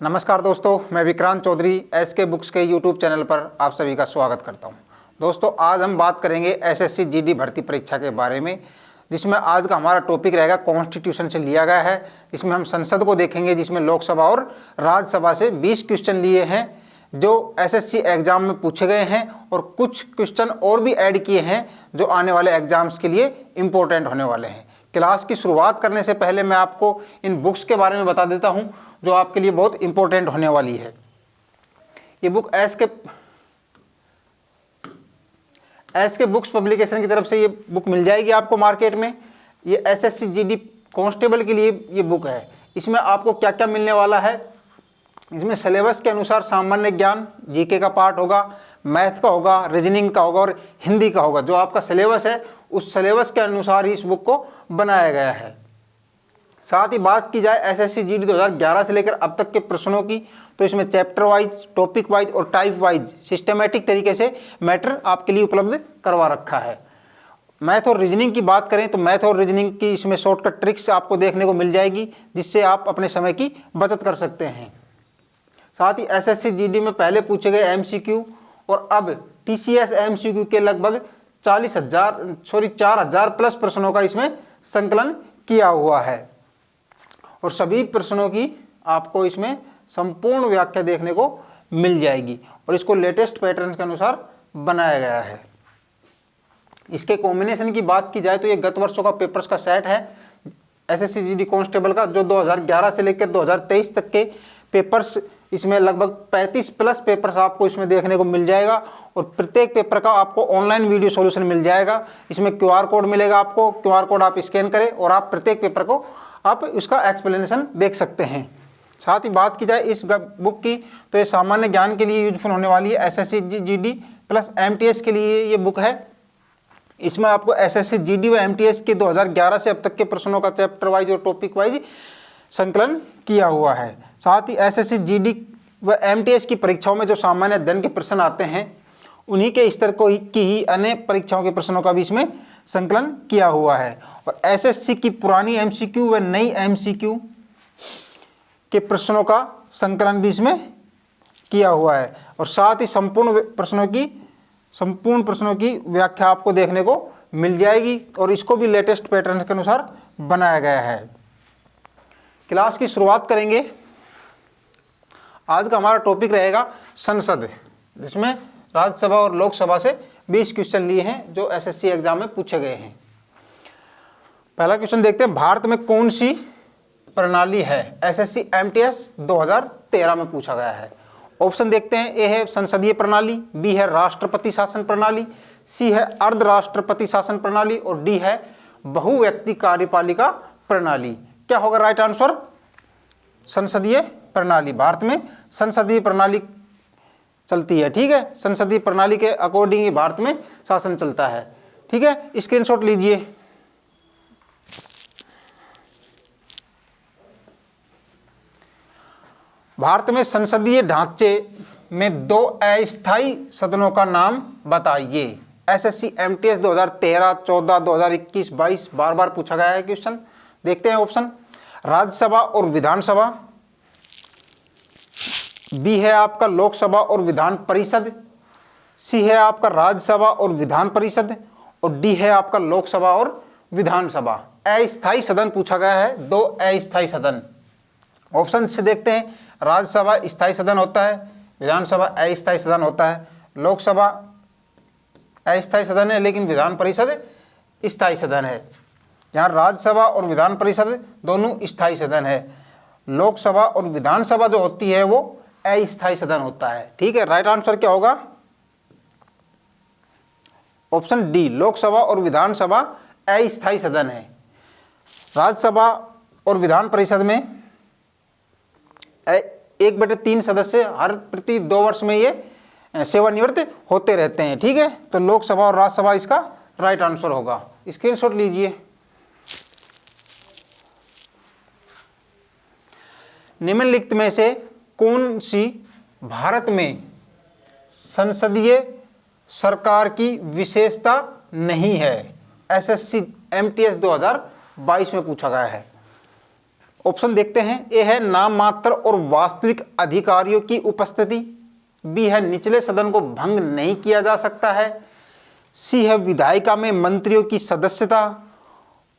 नमस्कार दोस्तों, मैं विक्रांत चौधरी एसके बुक्स के यूट्यूब चैनल पर आप सभी का स्वागत करता हूं। दोस्तों, आज हम बात करेंगे एसएससी जीडी भर्ती परीक्षा के बारे में, जिसमें आज का हमारा टॉपिक रहेगा कॉन्स्टिट्यूशन से लिया गया है। इसमें हम संसद को देखेंगे, जिसमें लोकसभा और राज्यसभा से 20 क्वेश्चन लिए हैं जो एसएससी एग्जाम में पूछे गए हैं, और कुछ क्वेश्चन और भी ऐड किए हैं जो आने वाले एग्जाम्स के लिए इम्पोर्टेंट होने वाले हैं। क्लास की शुरुआत करने से पहले मैं आपको इन बुक्स के बारे में बता देता हूं जो आपके लिए बहुत इंपॉर्टेंट होने वाली है। ये बुक एस के बुक्स पब्लिकेशन की तरफ से ये बुक मिल जाएगी आपको मार्केट में। ये एसएससी जीडी कांस्टेबल के लिए ये बुक है। इसमें आपको क्या क्या मिलने वाला है, इसमें सिलेबस के अनुसार सामान्य ज्ञान, जीके का पार्ट होगा, मैथ का होगा, रीजनिंग का होगा और हिंदी का होगा। जो आपका सिलेबस है उस सिलेबस के अनुसार ही इस बुक को बनाया गया है। साथ ही बात की जाए एसएससी जीडी 2011 से लेकर अब तक के प्रश्नों की, तो इसमें चैप्टर वाइज, टॉपिक वाइज और टाइप वाइज सिस्टमेटिक तरीके से मैटर आपके लिए उपलब्ध करवा रखा है। मैथ और रीजनिंग की बात करें तो मैथ और रीजनिंग की इसमें शॉर्टकट ट्रिक्स आपको देखने को मिल जाएगी, जिससे आप अपने समय की बचत कर सकते हैं। साथ ही एसएससी जीडी में पहले पूछे गए एमसीक्यू और अब टीसीएस एमसीक्यू के लगभग 4,000 प्लस प्रश्नों का इसमें संकलन किया हुआ है, और सभी प्रश्नों की आपको इसमें संपूर्ण व्याख्या देखने को मिल जाएगी, और इसको लेटेस्ट पैटर्न के अनुसार बनाया गया है। इसके कॉम्बिनेशन की बात की जाए तो ये गत वर्षों का पेपर्स का सेट है एसएससी जीडी कांस्टेबल का, जो 2011 से लेकर 2023 तक के पेपर्स, इसमें लगभग 35 प्लस पेपर्स आपको इसमें देखने को मिल जाएगा, और प्रत्येक पेपर का आपको ऑनलाइन वीडियो सॉल्यूशन मिल जाएगा। इसमें क्यूआर कोड मिलेगा आपको, क्यूआर कोड आप स्कैन करें और आप प्रत्येक पेपर को आप उसका एक्सप्लेनेशन देख सकते हैं। साथ ही बात की जाए इस बुक की तो ये सामान्य ज्ञान के लिए यूजफुल होने वाली है। एसएससी जीडी प्लस एमटीएस के लिए ये बुक है। इसमें आपको एसएससी जीडी व एमटीएस के 2011 से अब तक के प्रश्नों का चैप्टर वाइज और टॉपिक वाइज संकलन किया हुआ है। साथ ही एसएससी जीडी व एमटीएस की परीक्षाओं में जो सामान्य अध्ययन के प्रश्न आते हैं उन्हीं के स्तर की ही अन्य परीक्षाओं के प्रश्नों का भी इसमें संकलन किया हुआ है, और एसएससी की पुरानी एमसीक्यू व नई एमसीक्यू के प्रश्नों का संकलन भी इसमें किया हुआ है, और साथ ही संपूर्ण प्रश्नों की व्याख्या आपको देखने को मिल जाएगी, और इसको भी लेटेस्ट पैटर्न के अनुसार बनाया गया है। क्लास की शुरुआत करेंगे। आज का हमारा टॉपिक रहेगा संसद, जिसमें राज्यसभा और लोकसभा से 20 क्वेश्चन लिए हैं जो एसएससी एग्जाम में पूछे गए हैं। पहला क्वेश्चन देखते हैं, भारत में कौन सी प्रणाली है? एसएससी एमटीएस 2013 में पूछा गया है। ऑप्शन देखते हैं, ए है संसदीय प्रणाली, बी है राष्ट्रपति शासन प्रणाली, सी है अर्धराष्ट्रपति शासन प्रणाली और डी है बहुव्यक्ति कार्यपालिका प्रणाली। क्या होगा राइट आंसर? संसदीय प्रणाली। भारत में संसदीय प्रणाली चलती है, ठीक है। संसदीय प्रणाली के अकॉर्डिंग ही भारत में शासन चलता है, ठीक है। स्क्रीनशॉट लीजिए। भारत में संसदीय ढांचे में 2 अस्थायी सदनों का नाम बताइए। एसएससी एमटीएस 2013, 14, 2021, 22 बार बार पूछा गया है क्वेश्चन। देखते हैं ऑप्शन। राज्यसभा और विधानसभा, बी है आपका लोकसभा और विधान परिषद, सी है आपका राज्यसभा और विधान परिषद और डी है आपका लोकसभा और विधानसभा। अस्थायी सदन पूछा गया है, 2 अस्थायी सदन। ऑप्शन से देखते हैं, राज्यसभा स्थायी सदन होता है, विधानसभा अस्थायी सदन होता है, लोकसभा अस्थायी सदन है लेकिन विधान परिषद स्थायी सदन है। यहाँ राज्यसभा और विधान परिषद दोनों स्थायी सदन है, लोकसभा और विधानसभा जो होती है वो अस्थायी सदन होता है, ठीक है। राइट आंसर क्या होगा? ऑप्शन डी, लोकसभा और विधानसभा अस्थायी सदन है। राज्यसभा और विधान परिषद में 1/3 सदस्य हर प्रति 2 वर्ष में ये सेवानिवृत्त होते रहते हैं, ठीक है। तो लोकसभा और राज्यसभा इसका राइट आंसर होगा। स्क्रीनशॉट लीजिए। निम्नलिखित में से कौन सी भारत में संसदीय सरकार की विशेषता नहीं है? एसएससी एमटीएस 2022 में पूछा गया है। ऑप्शन देखते हैं। ए है नाम मात्र और वास्तविक अधिकारियों की उपस्थिति, बी है निचले सदन को भंग नहीं किया जा सकता है, सी है विधायिका में मंत्रियों की सदस्यता,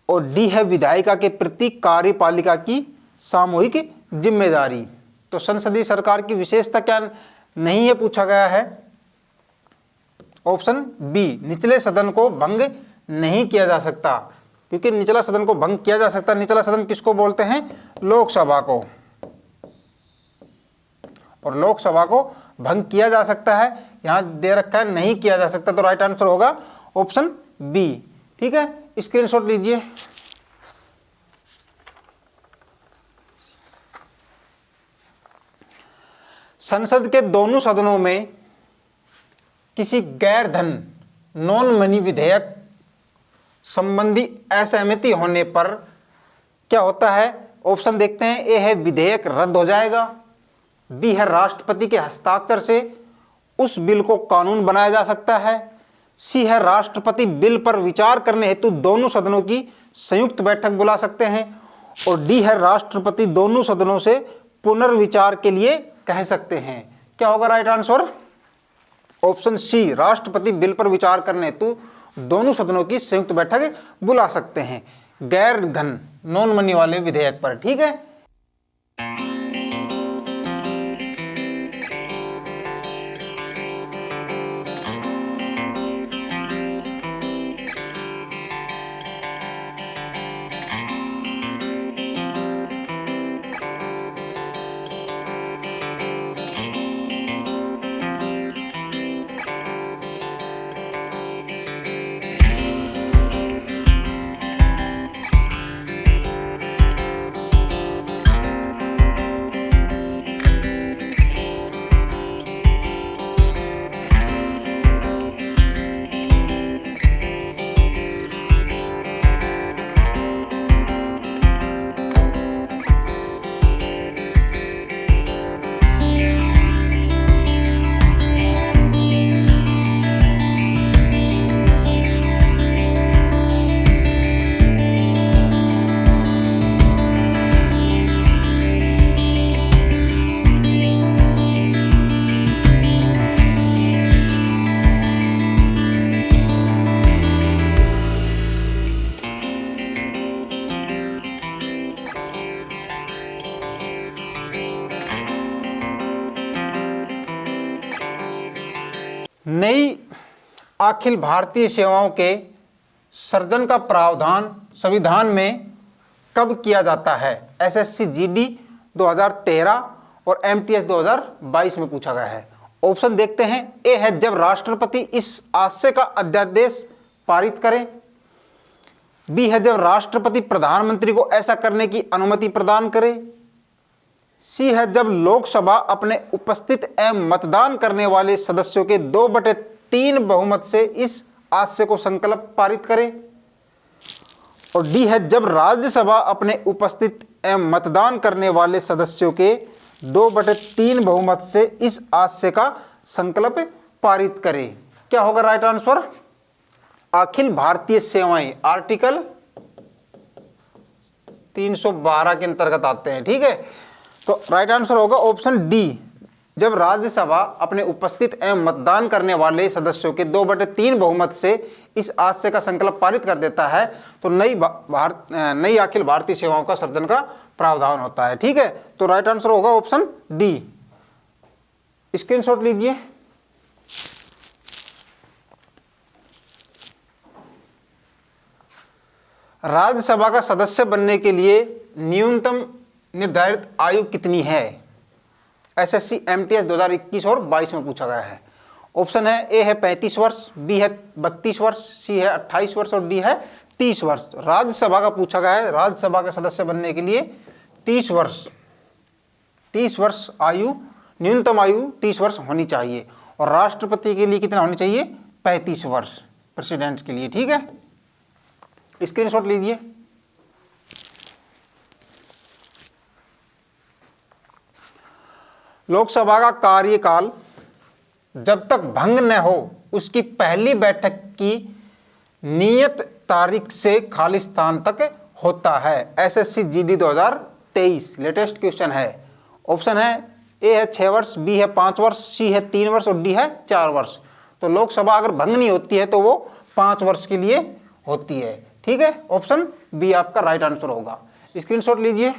और डी है विधायिका के प्रति कार्यपालिका की सामूहिक जिम्मेदारी। तो संसदीय सरकार की विशेषता क्या नहीं है पूछा गया है। ऑप्शन बी निचले सदन को भंग नहीं किया जा सकता, क्योंकि निचला सदन को भंग किया जा सकता। निचला सदन किसको बोलते हैं? लोकसभा को, और लोकसभा को भंग किया जा सकता है, यहां दे रखा है नहीं किया जा सकता, तो राइट आंसर होगा ऑप्शन बी। ठीक है, स्क्रीनशॉट लीजिए। संसद के दोनों सदनों में किसी गैर धन नॉन मनी विधेयक संबंधी असहमति होने पर क्या होता है? ऑप्शन देखते हैं। ए है विधेयक रद्द हो जाएगा, बी है राष्ट्रपति के हस्ताक्षर से उस बिल को कानून बनाया जा सकता है, सी है राष्ट्रपति बिल पर विचार करने हेतु दोनों सदनों की संयुक्त बैठक बुला सकते हैं, और डी है राष्ट्रपति दोनों सदनों से पुनर्विचार के लिए कह सकते हैं। क्या होगा राइट आंसर? ऑप्शन सी, राष्ट्रपति बिल पर विचार करने हेतु दोनों सदनों की संयुक्त बैठक बुला सकते हैं गैर धन नॉन मनी वाले विधेयक पर। ठीक है, नई अखिल भारतीय सेवाओं के सृजन का प्रावधान संविधान में कब किया जाता है? एसएससी जीडी 2013 और एमटीएस 2022 में पूछा गया है। ऑप्शन देखते हैं। ए है जब राष्ट्रपति इस आशय का अध्यादेश पारित करे, बी है जब राष्ट्रपति प्रधानमंत्री को ऐसा करने की अनुमति प्रदान करे, सी है जब लोकसभा अपने उपस्थित एवं मतदान करने वाले सदस्यों के 2/3 बहुमत से इस आशय को संकल्प पारित करे, और डी है जब राज्यसभा अपने उपस्थित एवं मतदान करने वाले सदस्यों के 2/3 बहुमत से इस आशय का संकल्प पारित करे। क्या होगा राइट आंसर? अखिल भारतीय सेवाएं आर्टिकल 312 के अंतर्गत आते हैं। ठीक है, तो राइट आंसर होगा ऑप्शन डी, जब राज्यसभा अपने उपस्थित एवं मतदान करने वाले सदस्यों के 2/3 बहुमत से इस आशय का संकल्प पारित कर देता है तो नई अखिल भारतीय सेवाओं का सृजन का प्रावधान होता है। ठीक है, तो राइट आंसर होगा ऑप्शन डी। स्क्रीनशॉट लीजिए। राज्यसभा का सदस्य बनने के लिए न्यूनतम निर्धारित आयु कितनी है? एसएससी एमटीएस 2021 और 22 में पूछा गया है। ऑप्शन है। ए है 35 वर्ष, बी है 32 वर्ष, सी है 28 वर्ष और डी है 30 वर्ष। राज्यसभा का पूछा गया है, राज्यसभा का सदस्य बनने के लिए 30 वर्ष आयु, न्यूनतम आयु 30 वर्ष होनी चाहिए, और राष्ट्रपति के लिए कितना होनी चाहिए? 35 वर्ष प्रेसिडेंट के लिए। ठीक है, स्क्रीनशॉट लीजिए। लोकसभा का कार्यकाल जब तक भंग न हो उसकी पहली बैठक की नियत तारीख से खालिस्तान तक होता है। एसएससी जीडी 2013 2023 लेटेस्ट क्वेश्चन है। ऑप्शन है ए है 6 वर्ष, बी है 5 वर्ष, सी है 3 वर्ष और डी है 4 वर्ष। तो लोकसभा अगर भंग नहीं होती है तो वो 5 वर्ष के लिए होती है। ठीक है, ऑप्शन बी आपका राइट आंसर होगा। स्क्रीनशॉट लीजिए।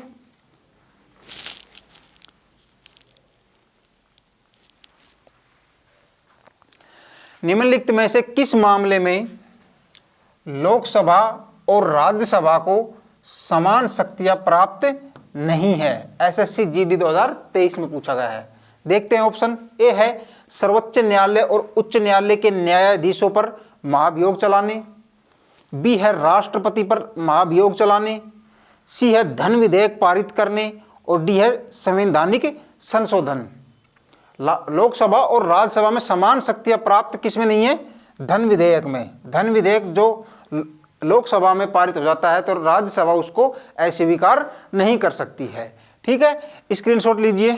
निम्नलिखित में से किस मामले में लोकसभा और राज्यसभा को समान शक्तियां प्राप्त नहीं है? एसएससी जीडी 2023 में पूछा गया है। देखते हैं ऑप्शन ए है सर्वोच्च न्यायालय और उच्च न्यायालय के न्यायाधीशों पर महाभियोग चलाने, बी है राष्ट्रपति पर महाभियोग चलाने, सी है धन विधेयक पारित करने और डी है संवैधानिक संशोधन। लोकसभा और राज्यसभा में समान शक्तियां प्राप्त किस में नहीं है? धन विधेयक में। धन विधेयक जो लोकसभा में पारित हो जाता है तो राज्यसभा उसको अस्वीकार नहीं कर सकती है। ठीक है, स्क्रीनशॉट लीजिए।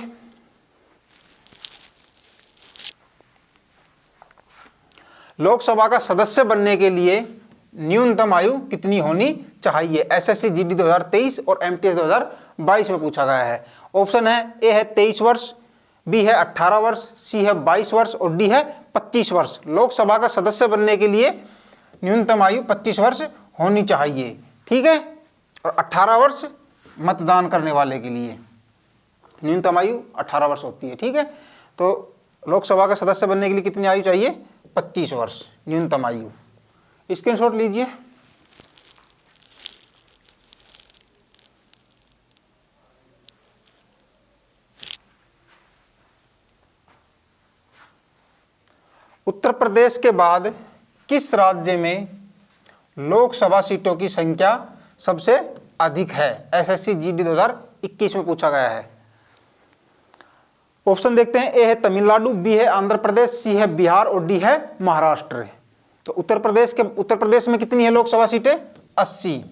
लोकसभा का सदस्य बनने के लिए न्यूनतम आयु कितनी होनी चाहिए? एसएससी जीडी 2023 और एमटीएस 2022 में पूछा गया है। ऑप्शन है ए है 23 वर्ष, बी है 18 वर्ष, सी है 22 वर्ष और डी है 25 वर्ष। लोकसभा का सदस्य बनने के लिए न्यूनतम आयु 25 वर्ष होनी चाहिए। ठीक है, और 18 वर्ष मतदान करने वाले के लिए न्यूनतम आयु 18 वर्ष होती है। ठीक है, तो लोकसभा का सदस्य बनने के लिए कितनी आयु चाहिए? 25 वर्ष न्यूनतम आयु। स्क्रीनशॉट लीजिए। उत्तर प्रदेश के बाद किस राज्य में लोकसभा सीटों की संख्या सबसे अधिक है? एसएससी जीडी 2021 में पूछा गया है। ऑप्शन देखते हैं। ए है तमिलनाडु, बी है आंध्र प्रदेश, सी है बिहार और डी है महाराष्ट्र। तो उत्तर प्रदेश में कितनी है लोकसभा सीटें? 80।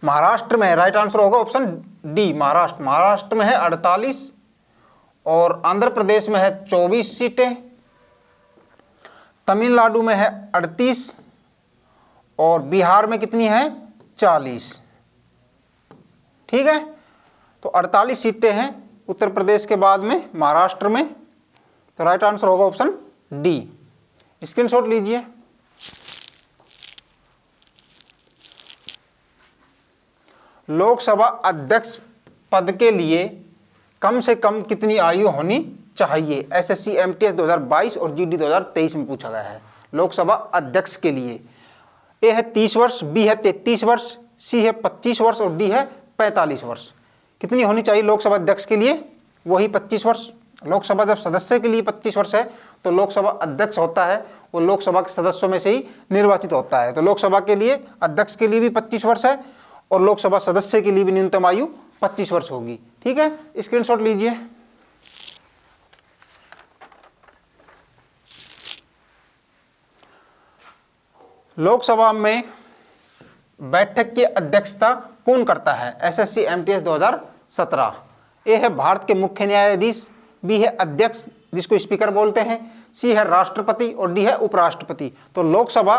महाराष्ट्र में राइट आंसर होगा ऑप्शन डी महाराष्ट्र। महाराष्ट्र में है 48 और आंध्र प्रदेश में है 24 सीटें, तमिलनाडु में है 38 और बिहार में कितनी है? 40। ठीक है, तो 48 सीटें हैं उत्तर प्रदेश के बाद में महाराष्ट्र में। तो राइट आंसर होगा ऑप्शन डी। स्क्रीनशॉट लीजिए। लोकसभा अध्यक्ष पद के लिए कम से कम कितनी आयु होनी चाहिए? एसएससी एमटीएस 2022 और जीडी 2023 में पूछा गया है। लोकसभा अध्यक्ष के लिए ए है 30 वर्ष, बी है 33 वर्ष, सी है 25 वर्ष और डी है 45 वर्ष। कितनी होनी चाहिए लोकसभा अध्यक्ष के लिए? वही 25 वर्ष। लोकसभा जब सदस्य के लिए 25 वर्ष है तो लोकसभा अध्यक्ष होता है वो लोकसभा के सदस्यों में से ही निर्वाचित होता है। तो लोकसभा के लिए अध्यक्ष के लिए भी 25 वर्ष है और लोकसभा सदस्य के लिए भी न्यूनतम आयु 25 वर्ष होगी। ठीक है, स्क्रीनशॉट लीजिए। लोकसभा में बैठक की अध्यक्षता कौन करता है? SSC MTS 2017। ए है भारत के मुख्य न्यायाधीश, बी है अध्यक्ष जिसको स्पीकर बोलते हैं, सी है राष्ट्रपति और डी है उपराष्ट्रपति। तो लोकसभा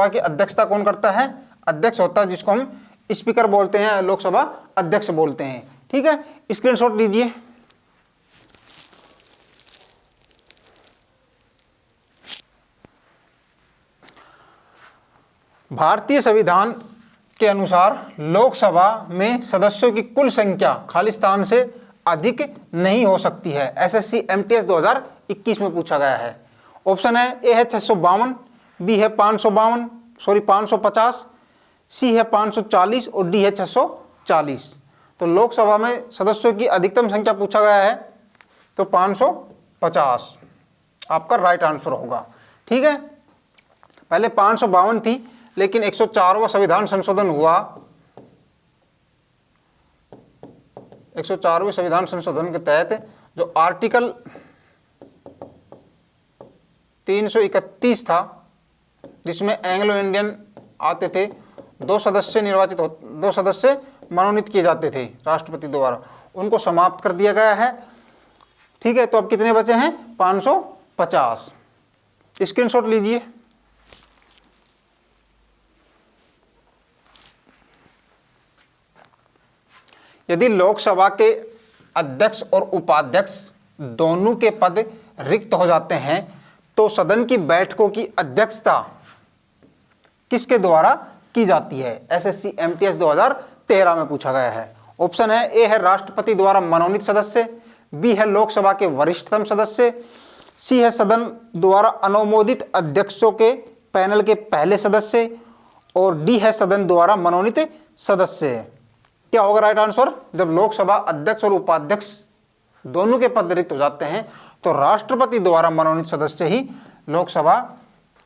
की अध्यक्षता कौन करता है? अध्यक्ष होता है जिसको हम स्पीकर बोलते हैं, लोकसभा अध्यक्ष बोलते हैं। ठीक है, स्क्रीनशॉट लीजिए। भारतीय संविधान के अनुसार लोकसभा में सदस्यों की कुल संख्या खालिस्तान से अधिक नहीं हो सकती है। एसएससी एमटीएस 2021 में पूछा गया है। ऑप्शन है ए है 652, बी है 550, सी है 540 और डी है 640। तो लोकसभा में सदस्यों की अधिकतम संख्या पूछा गया है तो 550 आपका राइट आंसर होगा। ठीक है, पहले 552 थी लेकिन 104वां संविधान संशोधन हुआ। 104वें संविधान संशोधन के तहत जो आर्टिकल 331 था जिसमें एंग्लो इंडियन आते थे, 2 सदस्य मनोनीत किए जाते थे राष्ट्रपति द्वारा, उनको समाप्त कर दिया गया है। ठीक है, तो अब कितने बचे हैं? 550। स्क्रीनशॉट लीजिए। यदि लोकसभा के अध्यक्ष और उपाध्यक्ष दोनों के पद रिक्त हो जाते हैं तो सदन की बैठकों की अध्यक्षता किसके द्वारा की जाती है? एसएससी एमटीएस 2013 में पूछा गया है। ऑप्शन है ए है राष्ट्रपति द्वारा मनोनीत सदस्य, बी है लोकसभा के वरिष्ठतम सदस्य, सी है सदन द्वारा अनुमोदित अध्यक्षों के पैनल के पहले सदस्य, और डी है सदन द्वारा मनोनीत सदस्य। क्या होगा राइट आंसर? जब लोकसभा अध्यक्ष और उपाध्यक्ष दोनों के पद रिक्त हो जाते हैं तो राष्ट्रपति द्वारा मनोनीत सदस्य ही लोकसभा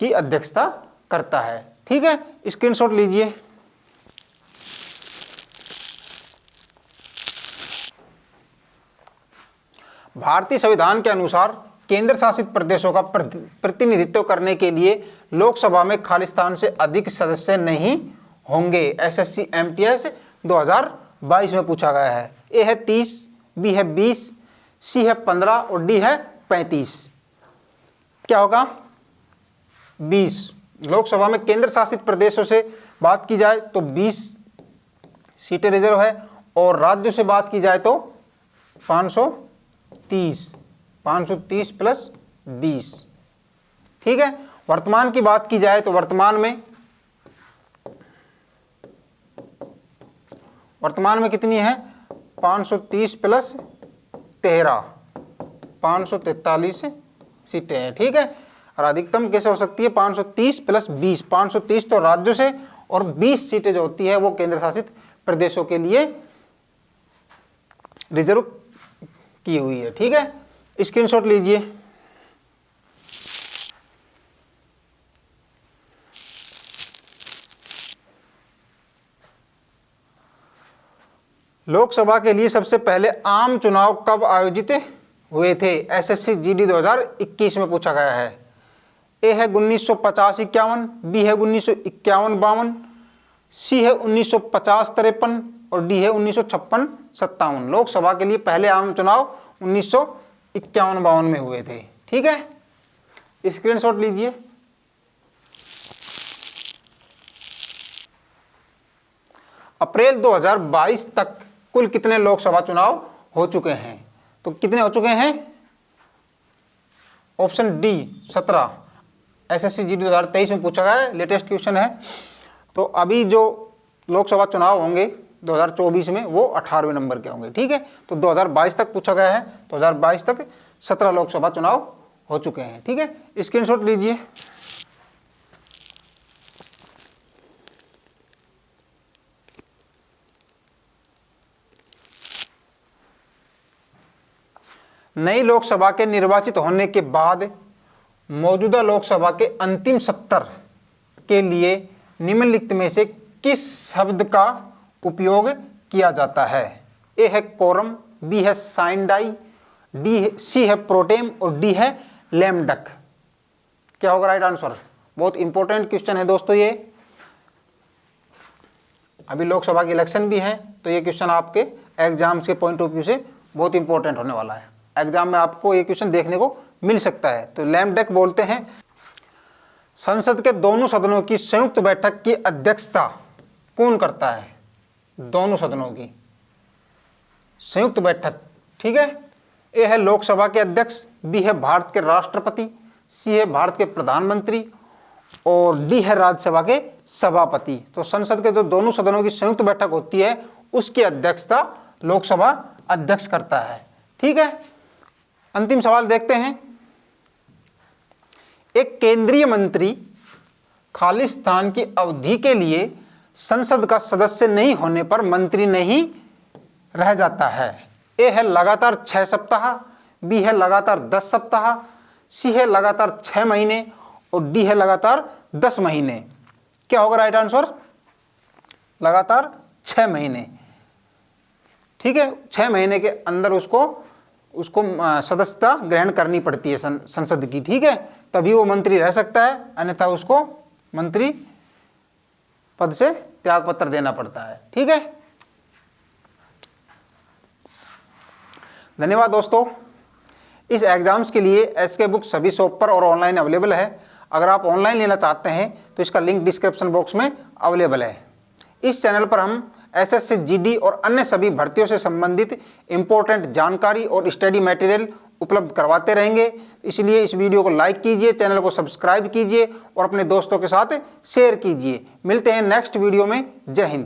की अध्यक्षता करता है। ठीक है, स्क्रीनशॉट लीजिए। भारतीय संविधान के अनुसार केंद्र शासित प्रदेशों का प्रतिनिधित्व करने के लिए लोकसभा में खालिस्तान से अधिक सदस्य नहीं होंगे। एसएससी एमटीएस 2022 में पूछा गया है। ए है 30, बी है 20, सी है 15 और डी है 35। क्या होगा? 20। लोकसभा में केंद्र शासित प्रदेशों से बात की जाए तो 20 सीटें रिजर्व है, और राज्यों से बात की जाए तो 530 प्लस 20। ठीक है, वर्तमान की बात की जाए तो वर्तमान में कितनी है? 530 प्लस 13, 543 सीटें हैं। ठीक है, और अधिकतम कैसे हो सकती है? 530 प्लस 20। 530 तो राज्यों से, और 20 सीटें जो होती है वो केंद्र शासित प्रदेशों के लिए रिजर्व की हुई है। ठीक है, स्क्रीनशॉट लीजिए। लोकसभा के लिए सबसे पहले आम चुनाव कब आयोजित हुए थे? एसएससी जीडी 2021 में पूछा गया है। ए है 1950-51, बी है 1951-52, सी है 1950-53 और डी है 1956-57। लोकसभा के लिए पहले आम चुनाव 1951-52 में हुए थे। ठीक है, स्क्रीनशॉट लीजिए। अप्रैल 2022 तक कुल कितने लोकसभा चुनाव हो चुके हैं? तो कितने हो चुके हैं? Option D 17। एसएससी जीडी 2023 में पूछा गया है, लेटेस्ट क्वेश्चन है। तो अभी जो लोकसभा चुनाव होंगे 2024 में वो 18वें नंबर के होंगे। ठीक है, तो 2022 तक पूछा गया है, 2022 तक 17 लोकसभा चुनाव हो चुके हैं। ठीक है, स्क्रीनशॉट लीजिए। नई लोकसभा के निर्वाचित होने के बाद मौजूदा लोकसभा के अंतिम सत्र के लिए निम्नलिखित में से किस शब्द का उपयोग किया जाता है? ए है कोरम, बी है साइन डाई, सी है प्रोटेम और डी है लैम डक। क्या होगा राइट आंसर? बहुत इंपॉर्टेंट क्वेश्चन है दोस्तों ये। अभी लोकसभा की इलेक्शन भी है तो ये क्वेश्चन आपके एग्जाम्स के पॉइंट ऑफ व्यू से बहुत इंपॉर्टेंट होने वाला है। एग्जाम में आपको ये क्वेश्चन देखने को मिल सकता है। तो लैम डक बोलते हैं संसद के दोनों सदनों की संयुक्त बैठक की अध्यक्षता कौन करता है? दोनों सदनों की संयुक्त बैठक। ठीक है, ए है लोकसभा के अध्यक्ष, बी है भारत के राष्ट्रपति, सी है भारत के प्रधानमंत्री और डी है राज्यसभा के सभापति। तो संसद के जो दोनों सदनों की संयुक्त बैठक होती है उसकी अध्यक्षता लोकसभा अध्यक्ष करता है। ठीक है, अंतिम सवाल देखते हैं। एक केंद्रीय मंत्री खालिस्तान की अवधि के लिए संसद का सदस्य नहीं होने पर मंत्री नहीं रह जाता है। ए है लगातार 6 सप्ताह, बी है लगातार 10 सप्ताह, सी है लगातार 6 महीने और डी है लगातार 10 महीने। क्या होगा राइट आंसर? लगातार 6 महीने। ठीक है, 6 महीने के अंदर उसको सदस्यता ग्रहण करनी पड़ती है संसद की। ठीक है, तभी वो मंत्री रह सकता है, अन्यथा उसको मंत्री पद से त्याग पत्र देना पड़ता है। ठीक है, धन्यवाद दोस्तों। इस एग्जाम्स के लिए एसके बुक सभी शॉप पर और ऑनलाइन अवेलेबल है। अगर आप ऑनलाइन लेना चाहते हैं तो इसका लिंक डिस्क्रिप्शन बॉक्स में अवेलेबल है। इस चैनल पर हम एसएससी, जीडी और अन्य सभी भर्तियों से संबंधित इंपॉर्टेंट जानकारी और स्टडी मटेरियल उपलब्ध करवाते रहेंगे। इसलिए इस वीडियो को लाइक कीजिए, चैनल को सब्सक्राइब कीजिए और अपने दोस्तों के साथ शेयर कीजिए। मिलते हैं नेक्स्ट वीडियो में। जय हिंद।